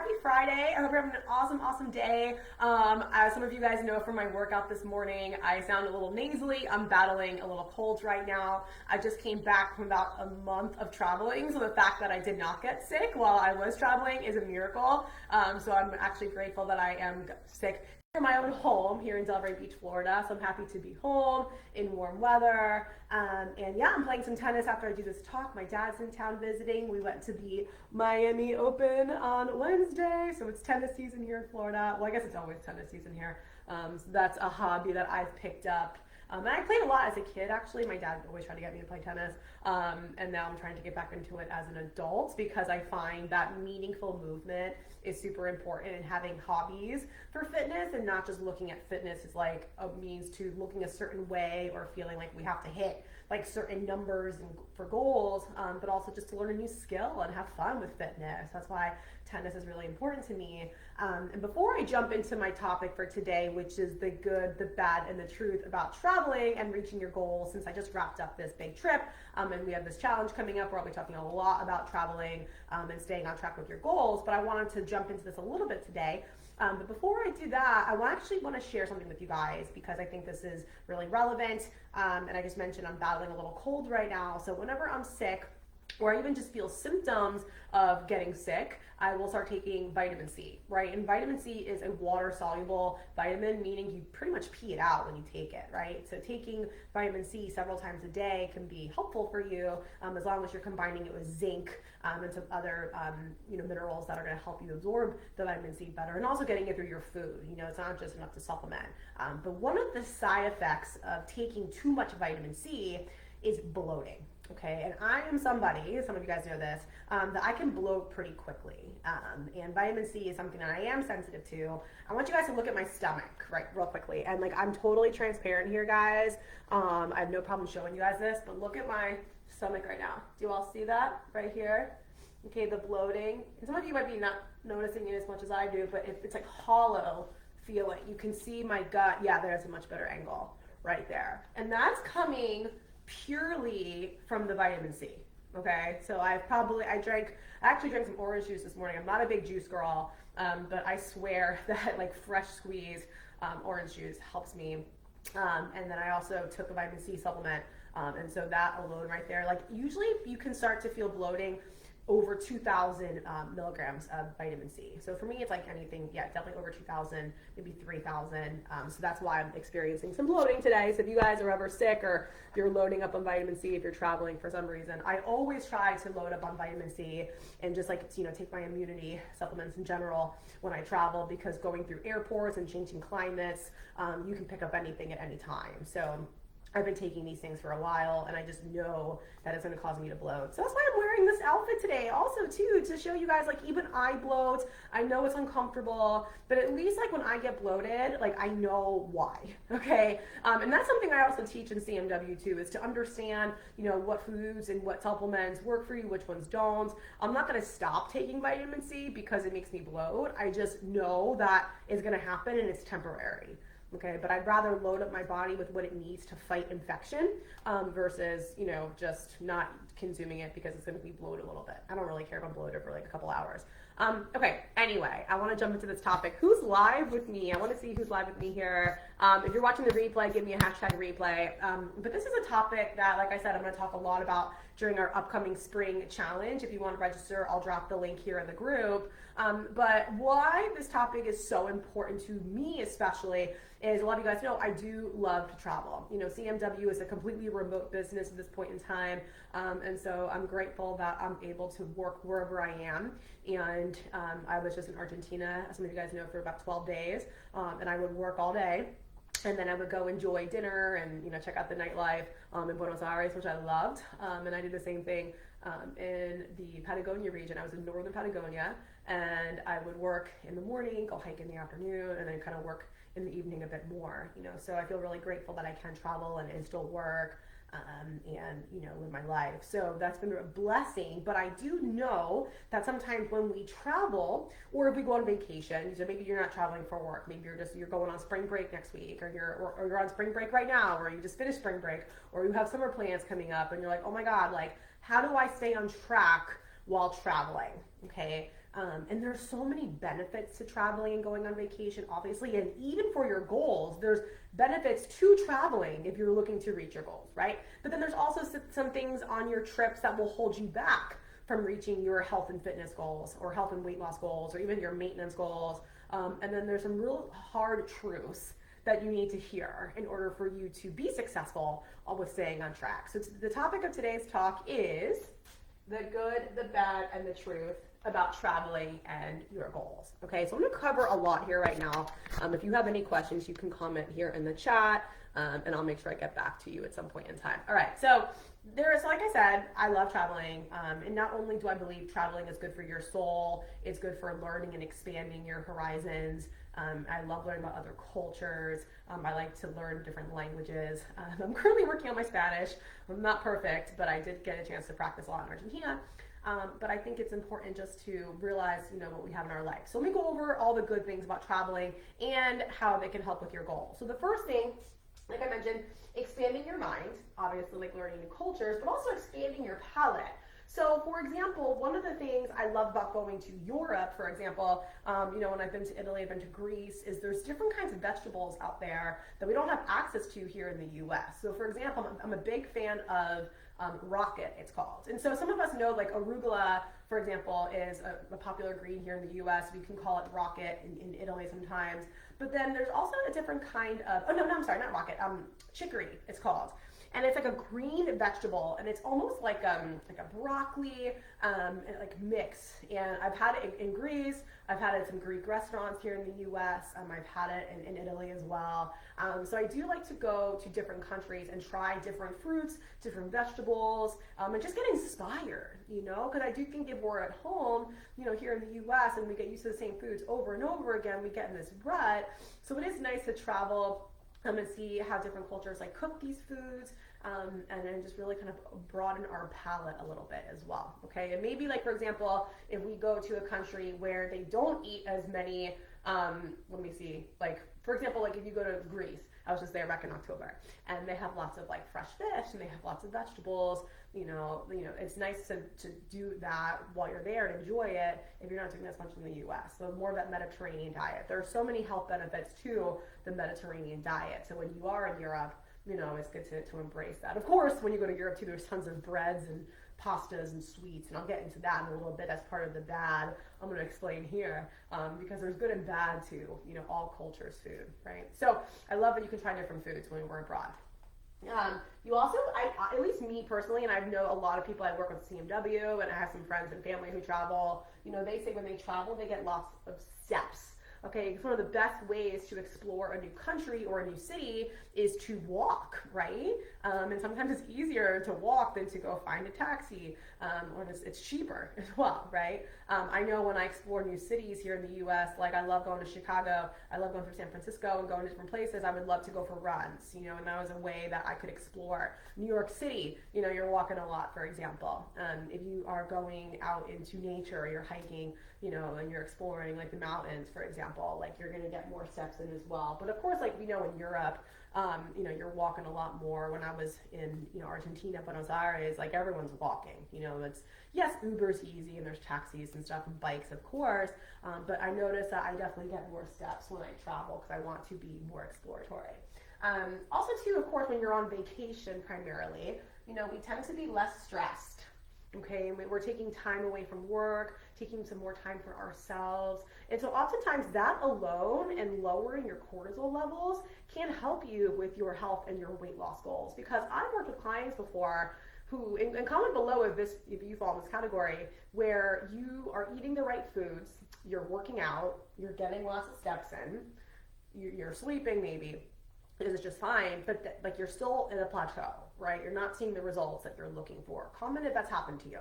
happy Friday. I hope you're having an awesome day. As some of you guys know from my workout this morning, I sound a little nasally. I'm battling a little cold right now. I just came back from about a month of traveling, so the fact that I did not get sick while I was traveling is a miracle. So I'm actually grateful that I am sick from my own home here in Delray Beach, Florida. So I'm happy to be home in warm weather. And yeah, I'm playing some tennis after I do this talk. My dad's in town visiting. We went to the Miami Open on Wednesday. So it's tennis season here in Florida. Well, I guess it's always tennis season here. So that's a hobby that I've picked up. And I played a lot as a kid, actually. My dad always tried to get me to play tennis. And now I'm trying to get back into it as an adult because I find that meaningful movement is super important, and having hobbies for fitness and not just looking at fitness as like a means to looking a certain way or feeling like we have to hit like certain numbers and for goals, but also just to learn a new skill and have fun with fitness. That's why tennis is really important to me. And before I jump into my topic for today, which is the good, the bad, and the truth about traveling and reaching your goals, since I just wrapped up this big trip, and we have this challenge coming up where I'll be talking a lot about traveling and staying on track with your goals, but I wanted to jump into this a little bit today. But before I do that, I actually want to share something with you guys because I think this is really relevant. And I just mentioned I'm battling a little cold right now. So whenever I'm sick, or I even just feel symptoms of getting sick, I will start taking vitamin C, right? And vitamin C is a water-soluble vitamin, meaning you pretty much pee it out when you take it, right? So taking vitamin C several times a day can be helpful for you as long as you're combining it with zinc and some other minerals that are going to help you absorb the vitamin C better, and also getting it through your food. It's not just enough to supplement. But one of the side effects of taking too much vitamin C is bloating. Okay, and I am somebody, some of you guys know this, that I can bloat pretty quickly. And vitamin C is something that I am sensitive to. I want you guys to look at my stomach, right, real quickly. And like, I'm totally transparent here, guys. I have no problem showing you guys this, but look at my stomach right now. Do you all see that right here? Okay, the bloating. And some of you might be not noticing it as much as I do, but it's like hollow feeling. You can see my gut. Yeah, there's a much better angle right there. And that's coming purely from the vitamin C. Okay, so I actually drank some orange juice this morning. I'm not a big juice girl, but I swear that like fresh squeezed orange juice helps me. And then I also took a vitamin C supplement, and so that alone right there, like usually you can start to feel bloating over 2,000 milligrams of vitamin C. So for me, it's like anything, yeah, definitely over 2,000, maybe 3,000. So that's why I'm experiencing some bloating today. So if you guys are ever sick or you're loading up on vitamin C, if you're traveling for some reason, I always try to load up on vitamin C and just like, take my immunity supplements in general when I travel, because going through airports and changing climates, you can pick up anything at any time. So I've been taking these things for a while, and I just know that it's going to cause me to bloat. So that's why I'm wearing this outfit today also too, to show you guys, like, even I bloat. I know it's uncomfortable, but at least like when I get bloated, like I know why, okay? And that's something I also teach in CMW too, is to understand, what foods and what supplements work for you, which ones don't. I'm not going to stop taking vitamin C because it makes me bloat. I just know that it's going to happen and it's temporary. Okay, but I'd rather load up my body with what it needs to fight infection versus, just not consuming it because it's going to be bloated a little bit. I don't really care if I'm bloated for like a couple hours. Okay, anyway, I want to jump into this topic. Who's live with me? I want to see who's live with me here. If you're watching the replay, give me a hashtag replay. But this is a topic that, like I said, I'm going to talk a lot about during our upcoming spring challenge. If you want to register, I'll drop the link here in the group. But why this topic is so important to me especially is, a lot of you guys know I do love to travel. CMW is a completely remote business at this point in time. And so I'm grateful that I'm able to work wherever I am. And I was just in Argentina, as some of you guys know, for about 12 days. And I would work all day. And then I would go enjoy dinner and, check out the nightlife in Buenos Aires, which I loved. And I did the same thing in the Patagonia region. I was in northern Patagonia, and I would work in the morning, go hike in the afternoon, and then kind of work in the evening a bit more. So I feel really grateful that I can travel and still work and live my life. So that's been a blessing. But I do know that sometimes when we travel, or if we go on vacation, so maybe you're not traveling for work, maybe you're going on spring break next week, or you're on spring break right now, or you just finished spring break, or you have summer plans coming up, and you're like, oh my God, like, how do I stay on track while traveling? Okay. And there's so many benefits to traveling and going on vacation, obviously, and even for your goals, there's benefits to traveling if you're looking to reach your goals, right? But then there's also some things on your trips that will hold you back from reaching your health and fitness goals or health and weight loss goals or even your maintenance goals. And then there's some real hard truths that you need to hear in order for you to be successful with staying on track. So the topic of today's talk is the good, the bad, and the truth about traveling and your goals. Okay, so I'm gonna cover a lot here right now. If you have any questions, you can comment here in the chat, and I'll make sure I get back to you at some point in time. All right, so like I said, I love traveling, and not only do I believe traveling is good for your soul, it's good for learning and expanding your horizons. I love learning about other cultures. I like to learn different languages. I'm currently working on my Spanish. I'm not perfect, but I did get a chance to practice a lot in Argentina. But I think it's important just to realize, what we have in our life. So let me go over all the good things about traveling and how they can help with your goals. So the first thing, like I mentioned, expanding your mind, obviously like learning new cultures, but also expanding your palate. So, for example, one of the things I love about going to Europe, for example, when I've been to Italy, I've been to Greece, is there's different kinds of vegetables out there that we don't have access to here in the U.S. So, for example, I'm a big fan of rocket, it's called. And so some of us know like arugula, for example, is a popular green here in the U.S. We can call it rocket in Italy sometimes. But then there's also a different kind of, I'm sorry, not rocket, chicory, it's called. And it's like a green vegetable, and it's almost like a broccoli like mix. And I've had it in Greece. I've had it at some Greek restaurants here in the U.S. I've had it in Italy as well. So I do like to go to different countries and try different fruits, different vegetables, and just get inspired, because I do think if we're at home, here in the U.S. and we get used to the same foods over and over again, we get in this rut. So it is nice to travel and see how different cultures like cook these foods, and then just really kind of broaden our palate a little bit as well, okay? And maybe like, for example, if we go to a country where they don't eat as many, let me see, like, for example, like if you go to Greece, I was just there back in October, and they have lots of like fresh fish, and they have lots of vegetables, it's nice to do that while you're there and enjoy it if you're not doing as much in the U.S. So more of that Mediterranean diet. There are so many health benefits to the Mediterranean diet. So when you are in Europe, it's good to embrace that. Of course, when you go to Europe too, there's tons of breads and pastas and sweets, and I'll get into that in a little bit as part of the bad I'm going to explain here, because there's good and bad to, all cultures' food, right? So I love that you can try different foods when we're abroad. You also, at least me personally, and I know a lot of people, I work with CMW, and I have some friends and family who travel, they say when they travel, they get lots of steps. Okay, it's one of the best ways to explore a new country or a new city is to walk, right? And sometimes it's easier to walk than to go find a taxi, or it's cheaper as well, right? I know when I explore new cities here in the U.S., like I love going to Chicago, I love going through San Francisco and going to different places. I would love to go for runs, and that was a way that I could explore. New York City, you're walking a lot, for example. If you are going out into nature, you're hiking, and you're exploring like the mountains, for example, like you're gonna get more steps in as well. But of course, like we know in Europe, you're walking a lot more. When I was in, Argentina, Buenos Aires, like everyone's walking, it's, yes, Uber's easy and there's taxis and stuff and bikes, of course. But I notice that I definitely get more steps when I travel because I want to be more exploratory. Also too, of course, when you're on vacation primarily, we tend to be less stressed. Okay, and we're taking time away from work, taking some more time for ourselves. And so oftentimes that alone and lowering your cortisol levels can help you with your health and your weight loss goals. Because I've worked with clients before who, and comment below if you fall in this category, where you are eating the right foods, you're working out, you're getting lots of steps in, you're sleeping maybe, it's just fine, but like you're still in a plateau, right? You're not seeing the results that you're looking for. Comment if that's happened to you,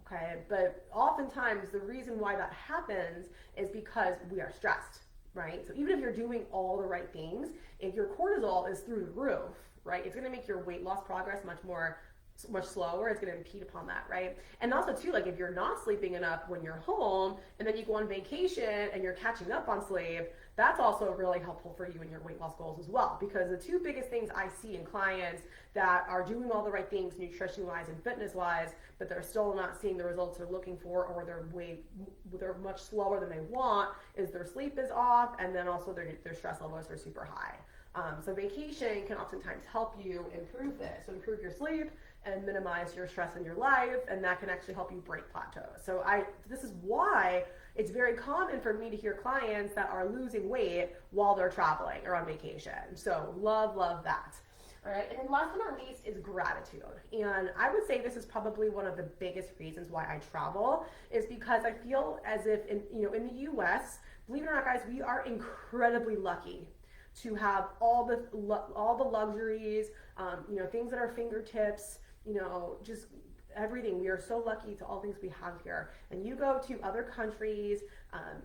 okay? But oftentimes the reason why that happens is because we are stressed, right? So even if you're doing all the right things, if your cortisol is through the roof, right, it's gonna make your weight loss progress much more much slower, it's going to impede upon that, right? And also too, like if you're not sleeping enough when you're home and then you go on vacation and you're catching up on sleep, that's also really helpful for you in your weight loss goals as well. Because the two biggest things I see in clients that are doing all the right things nutrition wise and fitness wise, but they're still not seeing the results they're looking for, or they're much slower than they want, is their sleep is off, and then also their stress levels are super high. So vacation can oftentimes help you improve this, so improve your sleep and minimize your stress in your life, and that can actually help you break plateaus. So this is why it's very common for me to hear clients that are losing weight while they're traveling or on vacation. So love that. All right, and then last but not least is gratitude. And I would say this is probably one of the biggest reasons why I travel, is because I feel as if in the US, believe it or not guys, we are incredibly lucky to have all the luxuries, things at our fingertips, just everything. We are so lucky to all things we have here. And you go to other countries,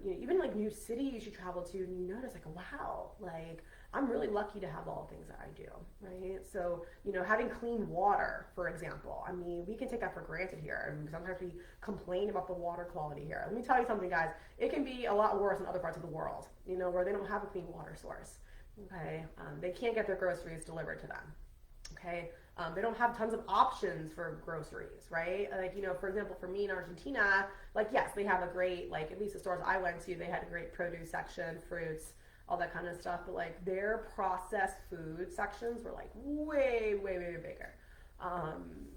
even like new cities you travel to, and you notice like, wow, like I'm really lucky to have all the things that I do, right? So, having clean water, for example, I mean, we can take that for granted here. And sometimes we complain about the water quality here. Let me tell you something, guys. It can be a lot worse in other parts of the world, where they don't have a clean water source. Okay, they can't get their groceries delivered to them. Okay, they don't have tons of options for groceries, right? Like, for example, for me in Argentina, like, yes, they have a great, like, at least the stores I went to, they had a great produce section, fruits, all that kind of stuff. But like their processed food sections were like way bigger.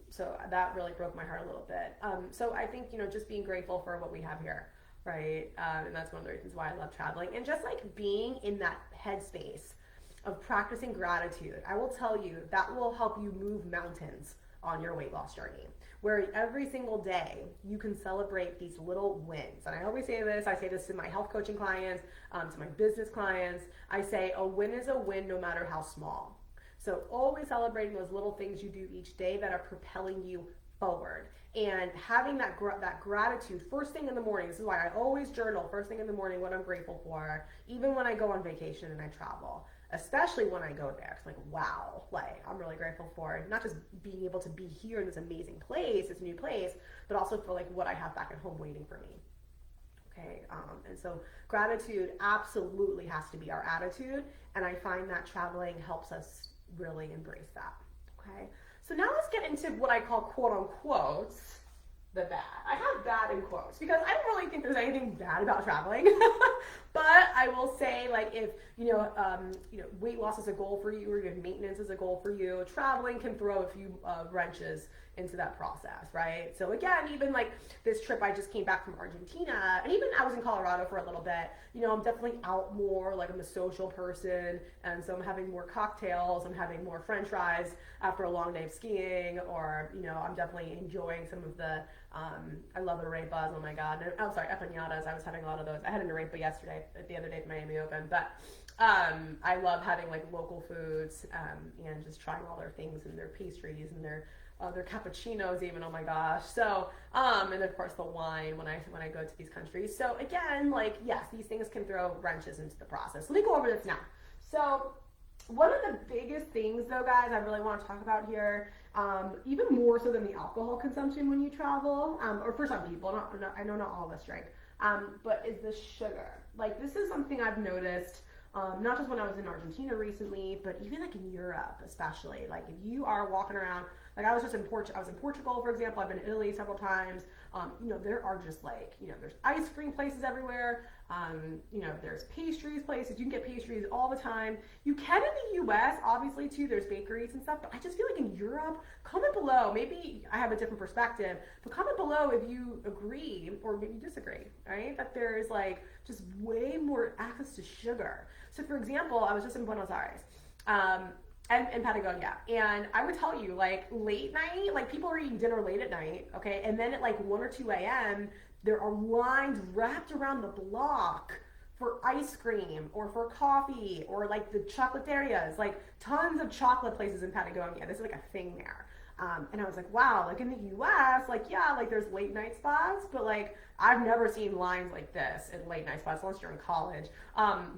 So that really broke my heart a little bit. So I think, just being grateful for what we have here, right? And that's one of the reasons why I love traveling, and just like being in that headspace of practicing gratitude. I will tell you that will help you move mountains on your weight loss journey, where every single day you can celebrate these little wins. And I always say this, I say this to my health coaching clients, to my business clients. I say a win is a win no matter how small. So always celebrating those little things you do each day that are propelling you forward, and having that gratitude first thing in the morning. This is why I always journal first thing in the morning what I'm grateful for, even when I go on vacation and I travel, especially when I go there. It's like, wow, like I'm really grateful for not just being able to be here in this amazing place, this new place, but also for like what I have back at home waiting for me. Okay, and so gratitude absolutely has to be our attitude, and I find that traveling helps us really embrace that. Okay, so now let's get into what I call quote unquote the bad. I have bad in quotes because I don't really think there's anything bad about traveling. But I will say, like, if weight loss is a goal for you, or if maintenance is a goal for you, traveling can throw a few wrenches into that process, right? So again, even like this trip, I just came back from Argentina, and even I was in Colorado for a little bit. I'm definitely out more, like I'm a social person, and so I'm having more cocktails, I'm having more French fries after a long day of skiing, or I'm definitely enjoying some of the I love arepas, oh my god. I'm sorry, empanadas. I was having a lot of those. I had an arepa yesterday, the other day at Miami Open, but I love having like local foods and just trying all their things and their pastries and their cappuccinos even, oh my gosh. So and of course the wine when I go to these countries. So again, like, yes, these things can throw wrenches into the process. Let me go over this now. So one of the biggest things though, guys, I really want to talk about here, even more so than the alcohol consumption when you travel, or for some people, I know not all of us drink, but is the sugar. Like, this is something I've noticed, not just when I was in Argentina recently, but even like in Europe, especially. Like, if you are walking around, like I was in Portugal, for example. I've been to Italy several times. There are just like, there's ice cream places everywhere. There's pastries places. You can get pastries all the time. You can in the US, obviously, too. There's bakeries and stuff, but I just feel like in Europe, comment below. Maybe I have a different perspective, but comment below if you agree or maybe disagree, right? That there's like just way more access to sugar. So for example, I was just in Buenos Aires, and in Patagonia, and I would tell you, like, late night, like, people are eating dinner late at night, okay, and then at like 1 or 2 a.m., there are lines wrapped around the block for ice cream or for coffee, or like the chocolaterias, like tons of chocolate places in Patagonia. This is like a thing there. And I was like, wow, like in the US, like, yeah, like there's late night spots, but like I've never seen lines like this in late night spots unless you're in college.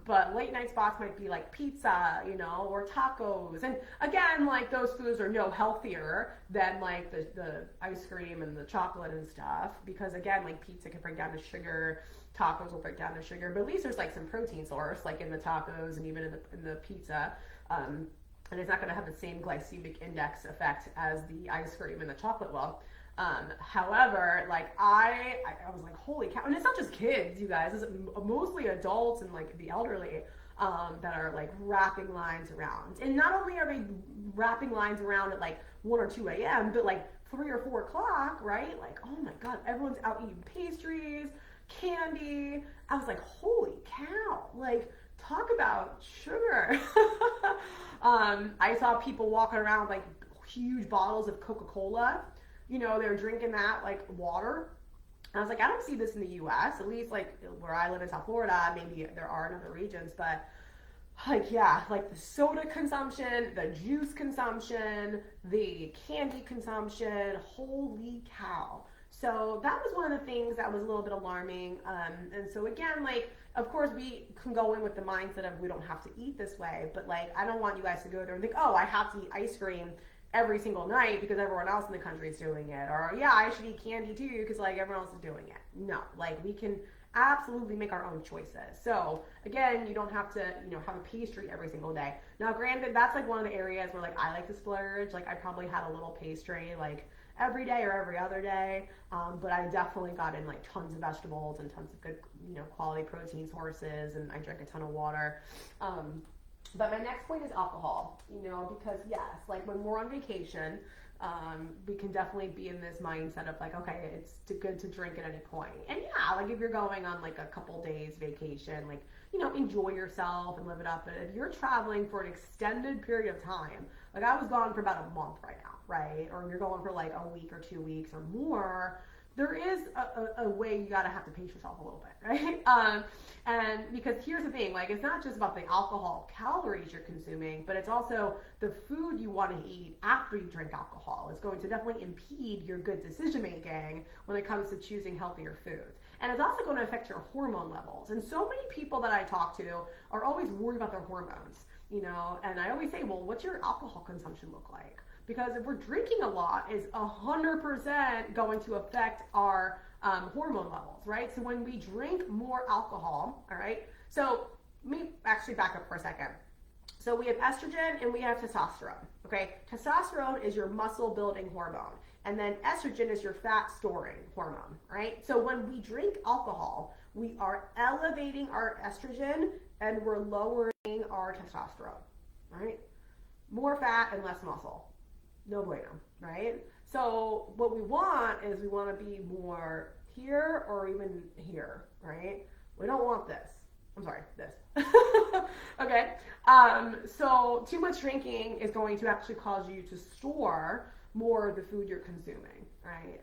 But late night spots might be like pizza, you know, or tacos. And again, like those foods are no healthier than like the ice cream and the chocolate and stuff, because again, like pizza can break down to sugar, tacos will break down to sugar, but at least there's like some protein source, like in the tacos and even in the pizza. And it's not going to have the same glycemic index effect as the ice cream and the chocolate will. However, like I was like, holy cow. And it's not just kids, you guys. It's mostly adults and like the elderly that are like wrapping lines around. And not only are they wrapping lines around at like 1 or 2 a.m., but like 3 or 4 o'clock, right? Like, oh my God, everyone's out eating pastries, candy. I was like, holy cow. Like, talk about sugar. I saw people walking around with like huge bottles of Coca-Cola. You know, they're drinking that like water. And I was like, I don't see this in the US, at least like where I live in South Florida. Maybe there are in other regions, but like, yeah, like the soda consumption, the juice consumption, the candy consumption, holy cow. So that was one of the things that was a little bit alarming. And so again, like, of course we can go in with the mindset of we don't have to eat this way, but like, I don't want you guys to go there and think, oh, I have to eat ice cream every single night because everyone else in the country is doing it. Or yeah, I should eat candy too because like everyone else is doing it. No, like we can absolutely make our own choices. So again, you don't have to, you know, have a pastry every single day. Now granted, that's like one of the areas where like I like to splurge. Like I probably had a little pastry like every day or every other day, but I definitely got in like tons of vegetables and tons of good, you know, quality protein sources, and I drank a ton of water. But my next point is alcohol, you know, because yes, like when we're on vacation, we can definitely be in this mindset of like, okay, it's good to drink at any point. And yeah, like if you're going on like a couple days vacation, like, you know, enjoy yourself and live it up. But if you're traveling for an extended period of time, like I was gone for about a month right now, right? Or you're going for like a week or 2 weeks or more, there is a way you gotta have to pace yourself a little bit, right? And because here's the thing, like it's not just about the alcohol calories you're consuming, but it's also the food you want to eat after you drink alcohol. It's going to definitely impede your good decision making when it comes to choosing healthier foods. And it's also going to affect your hormone levels. And so many people that I talk to are always worried about their hormones, you know, and I always say, well, what's your alcohol consumption look like? Because if we're drinking a lot, it's 100% going to affect our hormone levels, right? So when we drink more alcohol, all right, so let me actually back up for a second. So we have estrogen and we have testosterone, okay? Testosterone is your muscle building hormone, and then estrogen is your fat storing hormone, right? So when we drink alcohol, we are elevating our estrogen and we're lowering our testosterone, right? More fat and less muscle. No bueno, right? So what we want is we want to be more here or even here, right? We don't want this. I'm sorry, this. Okay. So too much drinking is going to actually cause you to store more of the food you're consuming, right?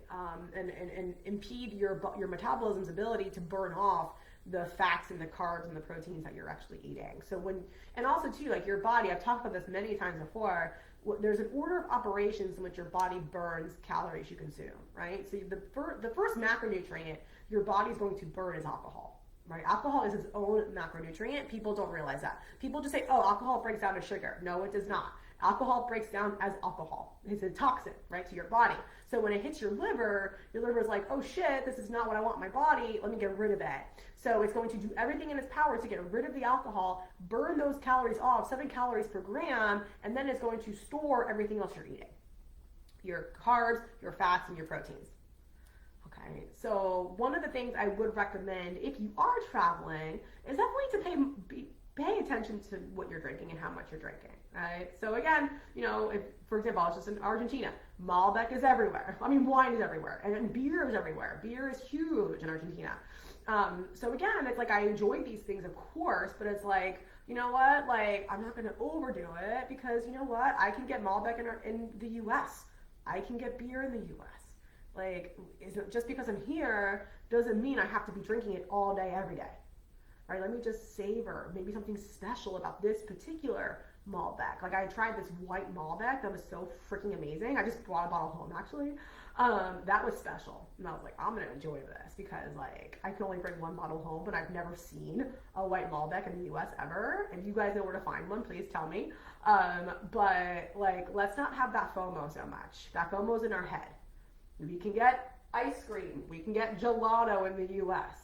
And impede your metabolism's ability to burn off the fats and the carbs and the proteins that you're actually eating. So and also too, like your body, I've talked about this many times before, there's an order of operations in which your body burns calories you consume, right? So the first macronutrient your body's going to burn is alcohol, right? Alcohol is its own macronutrient. People don't realize that. People just say, oh, alcohol breaks down to sugar. No, it does not. Alcohol breaks down as alcohol. It's a toxin, right, to your body. So when it hits your liver is like, oh shit, this is not what I want in my body. Let me get rid of it. So it's going to do everything in its power to get rid of the alcohol, burn those calories off, 7 calories per gram, and then it's going to store everything else you're eating. Your carbs, your fats, and your proteins. Okay, so one of the things I would recommend if you are traveling is definitely to pay attention to what you're drinking and how much you're drinking, right? So again, you know, if, for example, I was just in Argentina, Malbec is everywhere. I mean, wine is everywhere, and beer is everywhere. Beer is huge in Argentina. So again, it's like I enjoy these things, of course, but it's like, you know what, like I'm not going to overdo it because you know what, I can get Malbec in the U.S. I can get beer in the U.S. Like, just because I'm here doesn't mean I have to be drinking it all day, every day. All right, let me just savor maybe something special about this particular Malbec. Like I tried this white Malbec that was so freaking amazing. I just brought a bottle home actually. That was special. And I was like, I'm gonna enjoy this because like I can only bring one bottle home, but I've never seen a white Malbec in the US ever. If you guys know where to find one, please tell me. But like, let's not have that FOMO so much. That FOMO's in our head. We can get ice cream. We can get gelato in the US.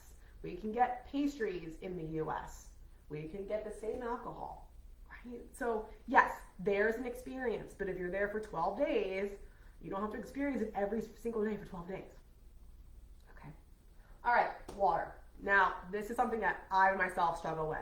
We can get pastries in the US. We can get the same alcohol, right? So yes, there's an experience, but if you're there for 12 days, you don't have to experience it every single day for 12 days. Okay. All right, water. Now, this is something that I myself struggle with.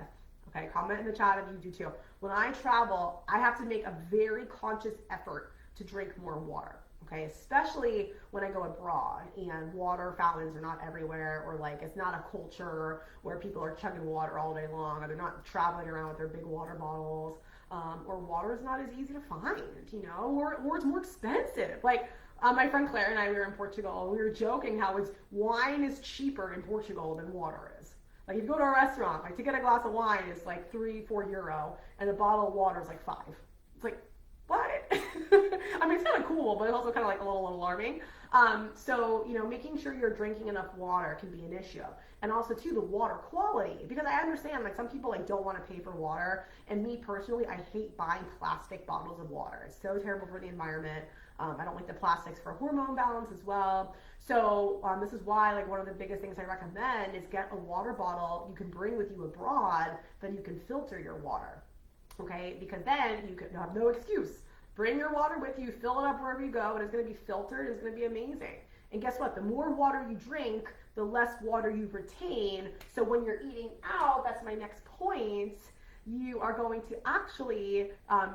Okay, comment in the chat if you do too. When I travel, I have to make a very conscious effort to drink more water. Okay, especially when I go abroad and water fountains are not everywhere, or like it's not a culture where people are chugging water all day long, or they're not traveling around with their big water bottles, or water is not as easy to find, you know, or it's more expensive. Like my friend Claire and I, we were in Portugal, we were joking how wine is cheaper in Portugal than water is. Like if you go to a restaurant, like to get a glass of wine is like €3-4, and a bottle of water is like $5. It's like, what? I mean, it's kind of cool, but it's also kind of like a little alarming. So, you know, making sure you're drinking enough water can be an issue. And also, too, the water quality. Because I understand, like, some people, like, don't want to pay for water. And me, personally, I hate buying plastic bottles of water. It's so terrible for the environment. I don't like the plastics for hormone balance as well. So this is why, like, one of the biggest things I recommend is get a water bottle you can bring with you abroad, then you can filter your water. Okay, because then you have no excuse. Bring your water with you, fill it up wherever you go, and it's going to be filtered, it's going to be amazing. And guess what? The more water you drink, the less water you retain. So when you're eating out, that's my next point, you are going to actually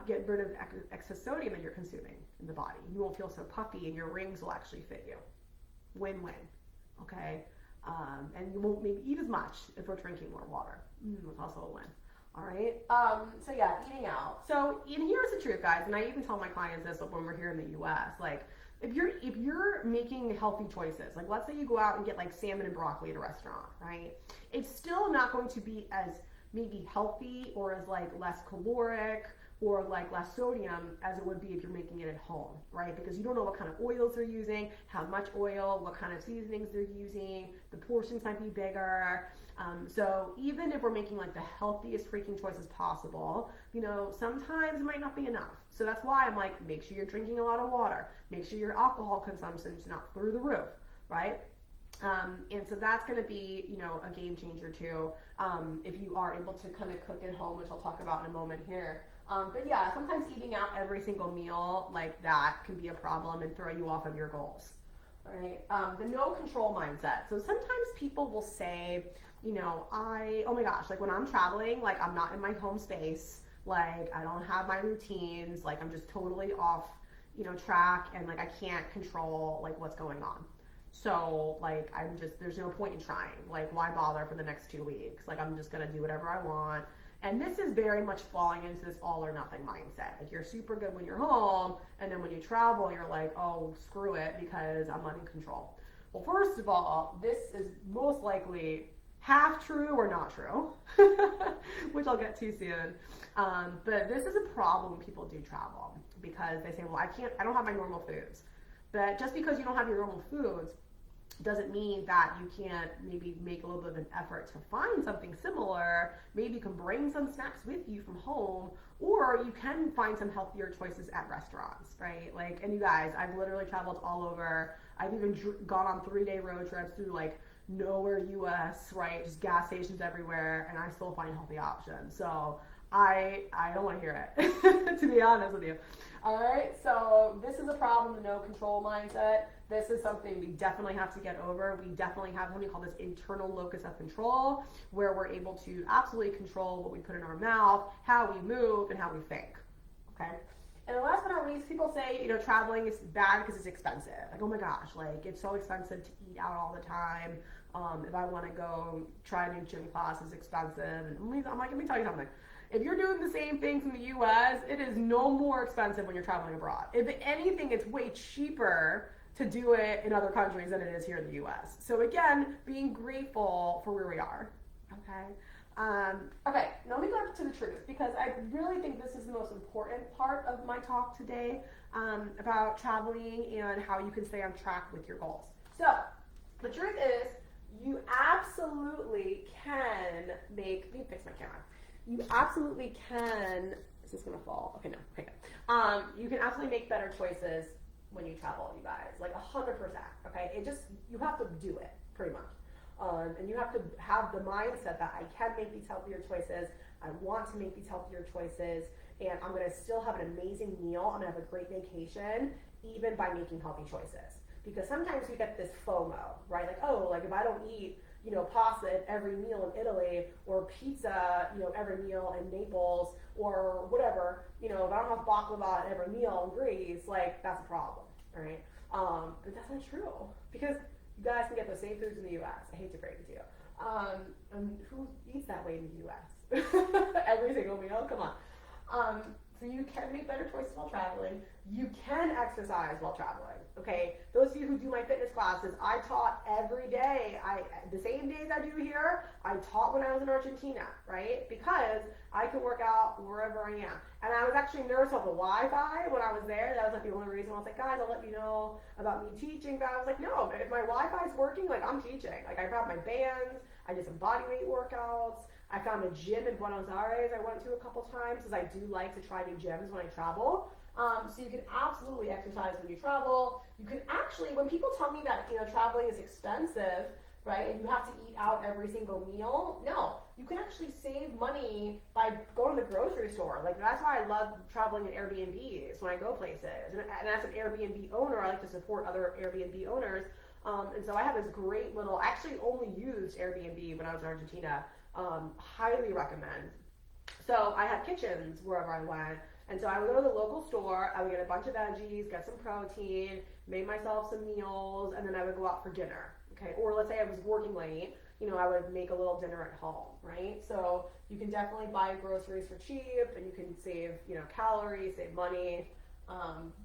get rid of excess sodium that you're consuming in the body. You won't feel so puffy, and your rings will actually fit you. Win-win, okay? And you won't maybe eat as much if we're drinking more water. It's also a win. All right. So yeah, eating out. So, and here's the truth, guys, and I even tell my clients this when we're here in the U.S. Like, if you're making healthy choices, like let's say you go out and get like salmon and broccoli at a restaurant, right? It's still not going to be as maybe healthy or as like less caloric or like less sodium as it would be if you're making it at home, right? Because you don't know what kind of oils they're using, how much oil, what kind of seasonings they're using, the portions might be bigger. So even if we're making like the healthiest freaking choices possible, you know, sometimes it might not be enough. So that's why I'm like, make sure you're drinking a lot of water. Make sure your alcohol consumption is not through the roof, right? And so that's going to be, you know, a game changer too, if you are able to kind of cook at home, which I'll talk about in a moment here. But yeah, sometimes eating out every single meal like that can be a problem and throw you off of your goals. All right. The no control mindset. So sometimes people will say, you know, oh my gosh, like when I'm traveling, like I'm not in my home space, like I don't have my routines, like I'm just totally off, you know, track, and like I can't control like what's going on. So like there's no point in trying. Like why bother for the next 2 weeks? Like I'm just gonna do whatever I want. And this is very much falling into this all or nothing mindset. Like you're super good when you're home, and then when you travel, you're like, oh, screw it because I'm not in control. Well, first of all, this is most likely half true or not true, which I'll get to soon. But this is a problem when people do travel because they say, well, I don't have my normal foods. But just because you don't have your normal foods doesn't mean that you can't maybe make a little bit of an effort to find something similar. Maybe you can bring some snacks with you from home, or you can find some healthier choices at restaurants, right? Like, and you guys, I've literally traveled all over. I've even gone on 3-day road trips through like nowhere US, right? Just gas stations everywhere, and I still find healthy options. So I don't want to hear it, to be honest with you. All right, so this is a problem, the no control mindset. This is something we definitely have to get over. We definitely have something called this internal locus of control, where we're able to absolutely control what we put in our mouth, how we move, and how we think, okay? And the last but not least, people say, you know, traveling is bad because it's expensive. Like, oh my gosh, like it's so expensive to eat out all the time. If I want to go try a new gym class, it's expensive. And I'm like, let me tell you something. If you're doing the same things in the US, it is no more expensive when you're traveling abroad. If anything, it's way cheaper to do it in other countries than it is here in the US. So again, being grateful for where we are, okay? Okay, now let me go up to the truth because I really think this is the most important part of my talk today about traveling and how you can stay on track with your goals. So, the truth is, you absolutely can make, let me fix my camera. You absolutely can, is this gonna fall? Okay, no, okay. You can absolutely make better choices when you travel, you guys, like 100%, okay? It just, you have to do it, pretty much. And you have to have the mindset that I can make these healthier choices, I want to make these healthier choices, and I'm gonna still have an amazing meal, I'm gonna have a great vacation, even by making healthy choices. Because sometimes we get this FOMO, right? Like, oh, like if I don't eat, you know, pasta at every meal in Italy, or pizza, you know, every meal in Naples, or whatever, you know, if I don't have baklava at every meal in Greece, like, that's a problem, all right? But that's not true, because you guys can get the same foods in the U.S. I hate to break it to you. And who eats that way in the U.S.? Every single meal, come on. So you can make better choices while traveling. You can exercise while traveling, okay? Those of you who do my fitness classes, I taught every day. The same days I do here, I taught when I was in Argentina, right? Because I could work out wherever I am. And I was actually nervous about the Wi-Fi when I was there. That was like the only reason I was like, guys, I'll let you know about me teaching. But I was like, no, if my Wi-Fi is working, like I'm teaching. Like I brought my bands, I did some body weight workouts. I found a gym in Buenos Aires I went to a couple times because I do like to try new gyms when I travel. So you can absolutely exercise when you travel. You can actually, when people tell me that, you know, traveling is expensive, right, and you have to eat out every single meal, no, you can actually save money by going to the grocery store. Like that's why I love traveling in Airbnbs when I go places. And as an Airbnb owner, I like to support other Airbnb owners. And so I have this great little, I actually only used Airbnb when I was in Argentina. Highly recommend. So I had kitchens wherever I went, and so I would go to the local store, I would get a bunch of veggies, get some protein, make myself some meals, and then I would go out for dinner, okay? Or let's say I was working late, you know, I would make a little dinner at home, right? So you can definitely buy groceries for cheap, and you can save, you know, calories, save money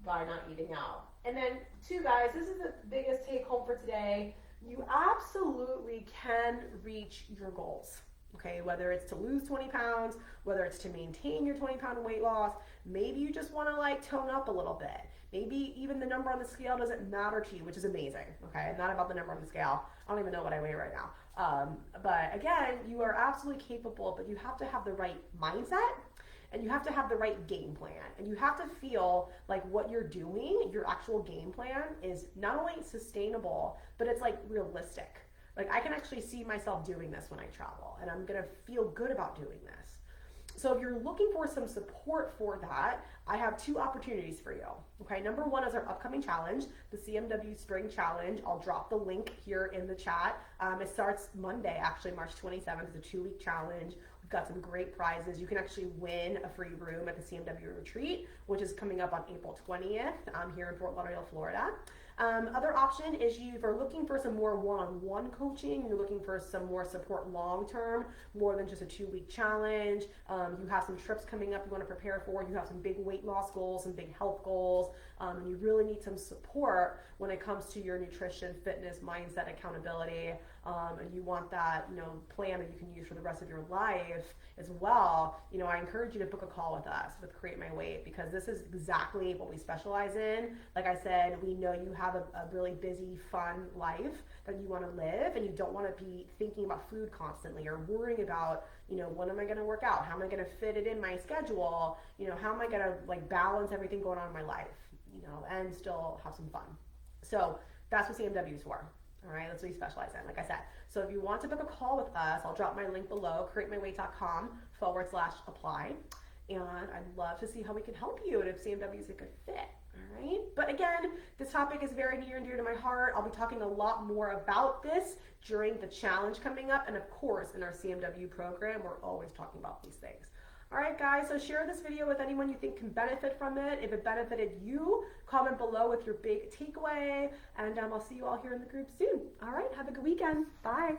by not eating out. And then two, guys, this is the biggest take home for today. You absolutely can reach your goals. Okay, whether it's to lose 20 pounds, whether it's to maintain your 20-pound weight loss, maybe you just want to like tone up a little bit. Maybe even the number on the scale doesn't matter to you, which is amazing. Okay, I'm not about the number on the scale. I don't even know what I weigh right now. But again, you are absolutely capable, but you have to have the right mindset and you have to have the right game plan. And you have to feel like what you're doing, your actual game plan is not only sustainable, but it's like realistic. Like I can actually see myself doing this when I travel, and I'm gonna feel good about doing this. So if you're looking for some support for that, I have two opportunities for you. Okay, number one is our upcoming challenge, the CMW Spring Challenge. I'll drop the link here in the chat. It starts Monday, actually March 27th. It's a 2-week challenge. We've got some great prizes. You can actually win a free room at the CMW retreat, which is coming up on April 20th here in Fort Lauderdale, Florida. Other option is you are looking for some more one-on-one coaching, you're looking for some more support long-term, more than just a 2-week challenge. You have some trips coming up you want to prepare for, you have some big weight loss goals, some big health goals, and you really need some support when it comes to your nutrition, fitness, mindset, accountability, and you want that, you know, plan that you can use for the rest of your life as well. You know, I encourage you to book a call with us with Create My Weight, because this is exactly what we specialize in. Like I said, we know you have a really busy, fun life that you want to live, and you don't want to be thinking about food constantly or worrying about, you know, when am I going to work out? How am I going to fit it in my schedule? You know, how am I going to like balance everything going on in my life, you know, and still have some fun? So that's what CMW is for. All right, that's what we specialize in, like I said. So if you want to book a call with us, I'll drop my link below, createmyweight.com/apply. And I'd love to see how we can help you and if CMW is a good fit. All right. But again, this topic is very near and dear to my heart. I'll be talking a lot more about this during the challenge coming up. And of course, in our CMW program, we're always talking about these things. All right, guys, so share this video with anyone you think can benefit from it. If it benefited you, comment below with your big takeaway. And I'll see you all here in the group soon. All right, have a good weekend. Bye.